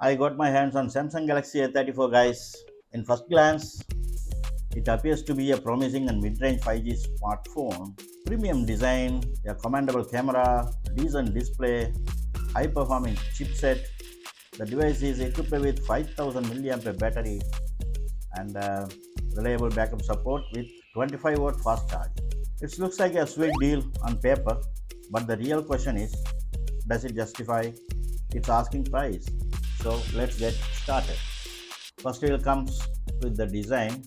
I got my hands on Samsung Galaxy A34 guys. In first glance, it appears to be a promising and mid-range 5G smartphone. Premium design, a commendable camera, decent display, high-performing chipset. The device is equipped with 5000 mAh battery and reliable backup support with 25-watt fast charge. It looks like a sweet deal on paper, but the real question is, does it justify its asking price? So let's get started. First, it comes with the design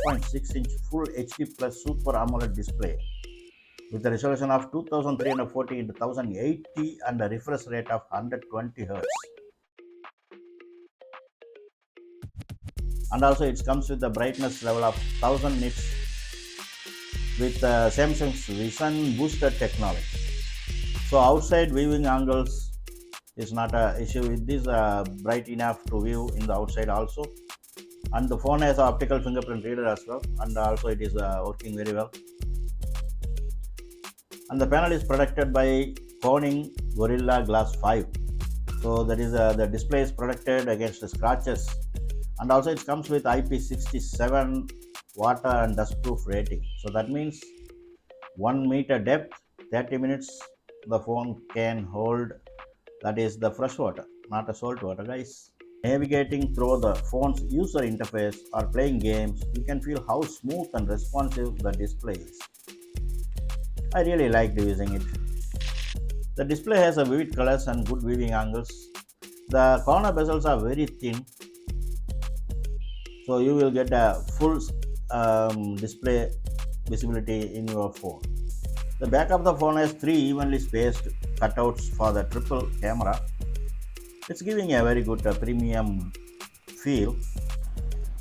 6-inch Full HD Plus Super AMOLED display with a resolution of 2340 x 1080 and a refresh rate of 120 Hz. And also, it comes with the brightness level of 1000 nits with Samsung's Vision Booster technology. So outside viewing angles is not an issue. It is bright enough to view in the outside also. And the phone has an optical fingerprint reader as well, and also it is working very well. And the panel is protected by Corning Gorilla Glass 5. So that is the display is protected against the scratches, and also it comes with IP67 water and dust proof rating. So that means 1 meter depth, 30 minutes the phone can hold. That is the fresh water, not a salt water, guys. Navigating through the phone's user interface or playing games, you can feel how smooth and responsive the display is. I really liked using it. The display has a vivid colors and good viewing angles. The corner bezels are very thin, so you will get a full display visibility in your phone. The back of the phone has 3 evenly spaced cutouts for the triple camera. It's giving a very good premium feel.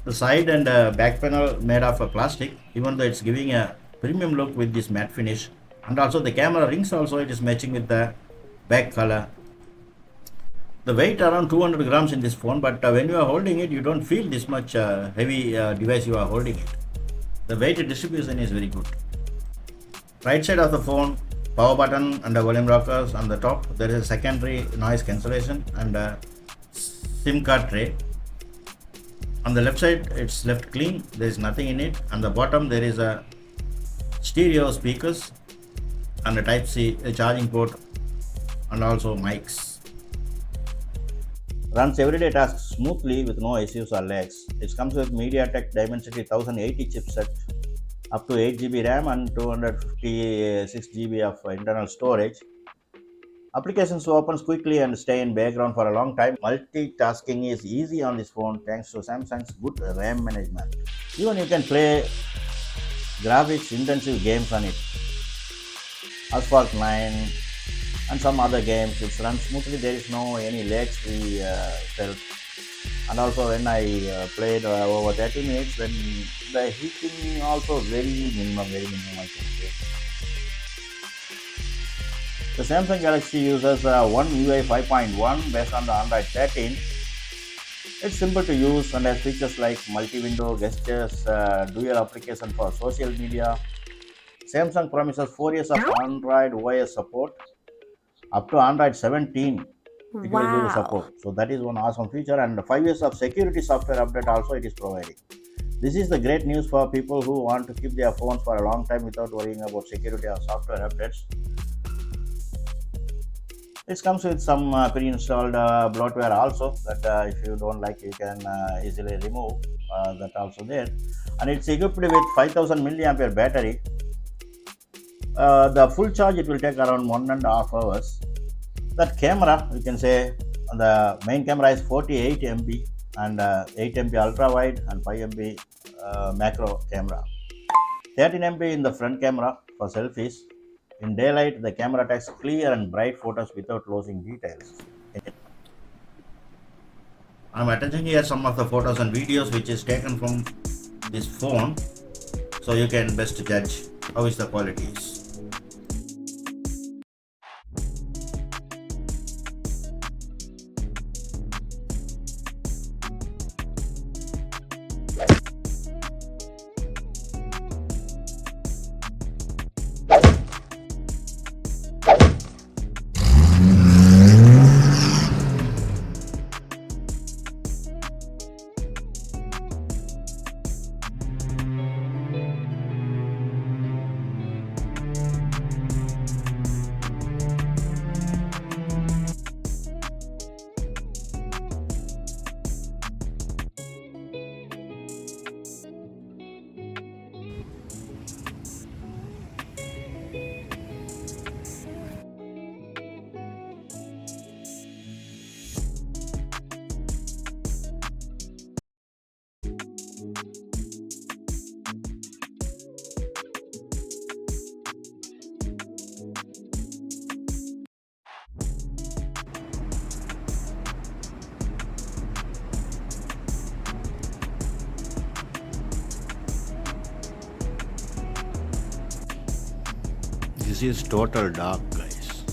The side and back panel made of plastic, even though it's giving a premium look with this matte finish. And also the camera rings also, it is matching with the back color. The weight around 200 grams in this phone, but when you are holding it, you don't feel this much heavy device you are holding it. The weight distribution is very good. Right side of the phone, power button and the volume rockers. On the top there is a secondary noise cancellation and a SIM card tray. On the left side it's left clean, there is nothing in it. On the bottom there is a stereo speakers and a type C charging port and also mics. Runs everyday tasks smoothly with no issues or lags. It comes with MediaTek Dimensity 1080 chipset, up to 8 GB RAM and 256 GB of internal storage. Applications opens quickly and stay in background for a long time. Multitasking is easy on this phone thanks to Samsung's good RAM management. Even you can play graphics intensive games on it. Asphalt 9 and some other games, it runs smoothly. There is no any lags we felt. And also when I played over 30 minutes, then the heating also very minimum I can say. The Samsung Galaxy uses One UI 5.1 based on the Android 13. It's simple to use and has features like multi-window gestures, dual application for social media. Samsung promises 4 years of Android OS support. Up to Android 17, it will give the support. So that is one awesome feature, and 5 years of security software update also it is providing. This is the great news for people who want to keep their phones for a long time without worrying about security or software updates. It comes with some pre-installed bloatware also that if you don't like, you can easily remove. That also there, and it's equipped with 5000 mAh battery. The full charge it will take around 1.5 hours. That camera, you can say the main camera is 48 MP and 8 MP ultra wide and 5 MP macro camera. 13 MP in the front camera for selfies. In daylight, the camera takes clear and bright photos without losing details. I'm attaching here some of the photos and videos which is taken from this phone, so you can best judge how is the quality is. This is total dark, guys.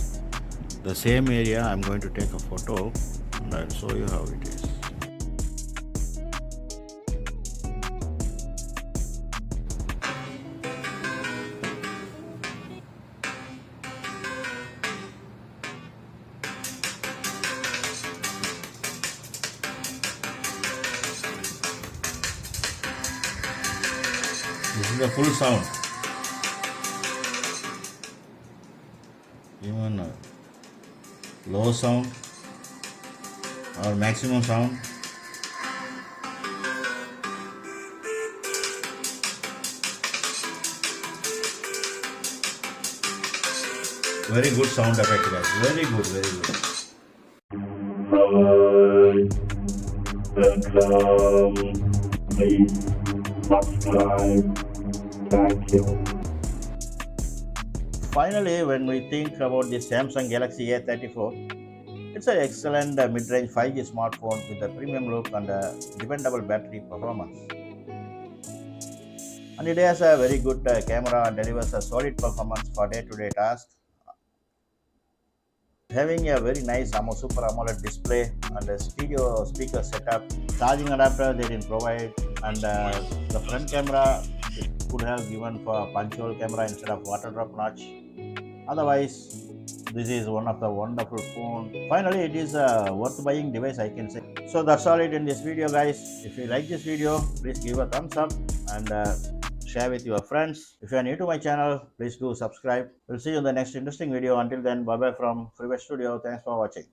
The same area I'm going to take a photo and I'll show you how it is. This is the full sound. Even low sound or maximum sound. Very good sound effect, guys. Very good, very good. Welcome. Please subscribe. Thank you. Finally, when we think about the Samsung Galaxy A34, it's an excellent mid-range 5G smartphone with a premium look and a dependable battery performance. And it has a very good camera and delivers a solid performance for day-to-day tasks. Having a very nice Super AMOLED display and a stereo speaker setup, charging adapter they didn't provide, and the front camera could have given for punctual camera instead of water drop notch. Otherwise, this is one of the wonderful phone. Finally, it is a worth buying device, I can say. So that's all it in this video, guys. If you like this video, please give a thumbs up and share with your friends. If you are new to my channel, please do subscribe. We'll see you in the next interesting video. Until then, bye bye from Freeway Studio. Thanks for watching.